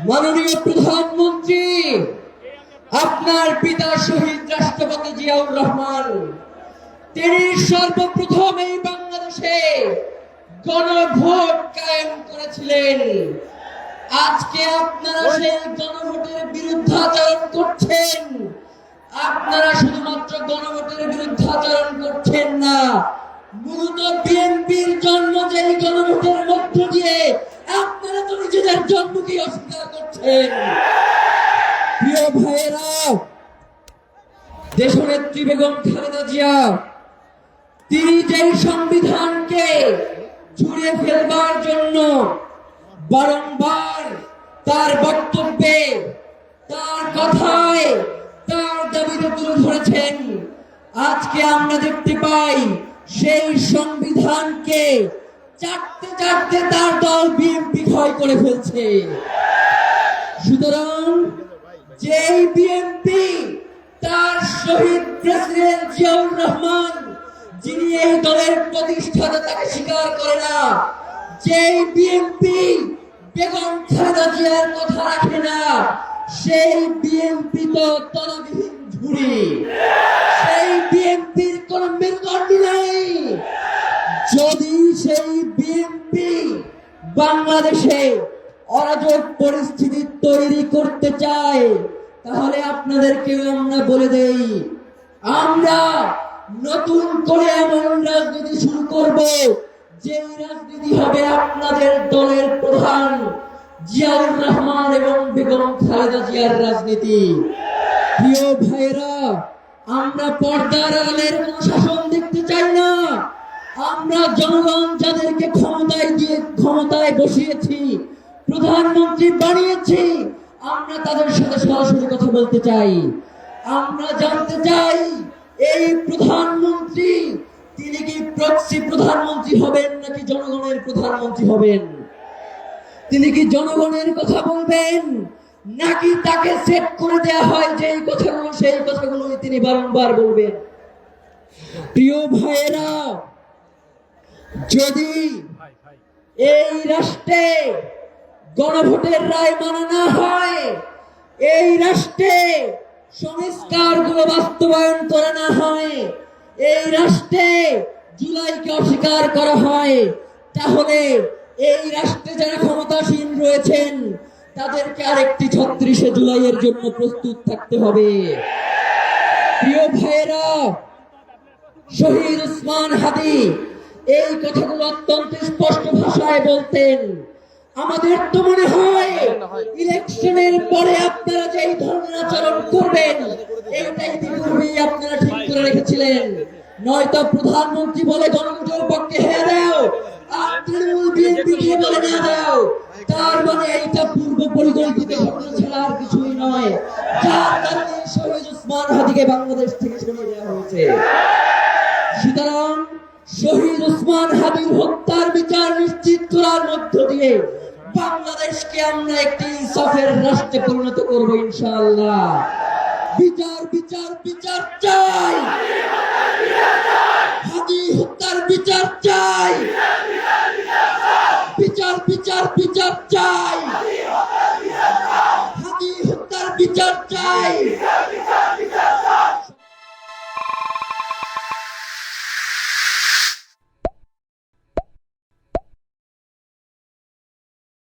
মাননীয় প্রধানমন্ত্রী, আপনার পিতা শহীদ রাষ্ট্রপতি জিয়াউর রহমান, তিনি সর্বপ্রথম এই বাংলাদেশে গণভোট কায়েম করেছিলেন। আজকে আপনারা সেই গণভোটের বিরুদ্ধাচরণ করছেন। আপনারা শুধুমাত্র গণভোটের বিরুদ্ধাচরণ করছেন না, মূলত বিএনপির জন্ম যেই গণভোটের মধ্য দিয়ে আপনারা তো নিজেদের জন্মকে অস্বীকার করছেন। প্রিয় ভাইয়েরা, দেশনেত্রী বেগম খালেদা জিয়া তিনি যেই সংবিধানকে ছুঁড়ে ফেলবার জন্য বারংবার তার বক্তব্যে, তার কথায়, তার দাবিতে তুলে ধরেছেন, আজকে আমরা দেখতে পাই সেই সংবিধানকে চাটতে চাটতে তার দল বিএনপি ক্ষয় করে ফেলছে। সুতরাং যেই বিএনপি তার শহীদ প্রেসিডেন্ট জিয়াউর রহমান, যিনি এই দলের প্রতিষ্ঠাতা, তাকে স্বীকার করে না, যেই বিএনপি বেগম খালেদা জিয়ার কথা রাখে না, সেই বিএনপি তো তলাবিহীন ঝুড়ি, সেই বিএনপির কোন মেরুদণ্ড নেই। যদি সেই বিএনপি বাংলাদেশে অরাজক পরিস্থিতি তৈরি করতে চায়, তাহলে আপনাদেরকেও আমরা বলে দেই, আমরা নতুন করে এমন রাজনীতি শুরু করব, যে রাজনীতি হবে আপনাদের দলের প্রধান জিয়াউর রহমান এবং বেগম খালেদা জিয়ার রাজনীতি। প্রিয় ভাইরা, আমরা পর্দার আড়ালের কোন শাসন দেখতে চাই না। আমরা জনগণ যাদেরকে ক্ষমতায় বসিয়েছি, প্রধানমন্ত্রী বানিয়েছি, আমরা তাদের সাথে সরাসরি কথা বলতে চাই। আমরা জানতে চাই এই প্রধানমন্ত্রী তিনি কি প্রক্সি প্রধানমন্ত্রী হবেন নাকি জনগণের প্রধানমন্ত্রী হবেন? তিনি কি জনগণের কথা বলবেন নাকি তাকে সেট করে দেয়া হয় যেই কথাগুলো সেই কথাগুলোই তিনি বারংবার বলবেন? প্রিয় ভাইয়েরা, যদি এই রাষ্ট্রে গণভোটের রায় মানা না হয়, এই রাষ্ট্রে সংস্কারগুলো বাস্তবায়ন করা না হয়, এই রাষ্ট্রে জুলাইকে অস্বীকার করা হয়, তাহলে এই রাষ্ট্রে যারা ক্ষমতাসীন রয়েছেন তাদেরকে আরেকটি ৩৬শে জুলাইয়ের জন্য প্রস্তুত থাকতে হবে। প্রিয় ভাইয়েরা, শহীদ ওসমান হাদি এই কথাগুলো অত্যন্ত স্পষ্ট ভাষায় বলতেন। আমাদের তো মনে হয় ইলেকশনের পরে আপনারা যে এই ধরনের আচরণ করবেন, এটাই ইতিপূর্বেই আপনারা ঠিক করে রেখেছিলেন। নয়তো প্রধানমন্ত্রী বলে জনগণের পক্ষে হেরে দাও, আর তৃণমূল বিএনপি দিয়ে বলে না দাও, তার মানে এইটা পূর্ব পরিকল্পিত ঘটনা ছাড়া আর কিছুই নয়, যার কারণে শহীদ ওসমান হাদিকে বাংলাদেশ থেকে সরিয়ে দেওয়া হয়েছে। সুতরাং শহীদ ওসমান হাদির হত্যার বিচার নিশ্চিত করার মধ্য দিয়ে বাংলাদেশকে আমরা একটি ইনসাফের রাষ্ট্রে পরিণত করব ইনশাআল্লাহ। বিচার বিচার বিচার চাই, হাদি হত্যার বিচার চাই, বিচার বিচার বিচার চাই, হাদি হত্যার বিচার চাই।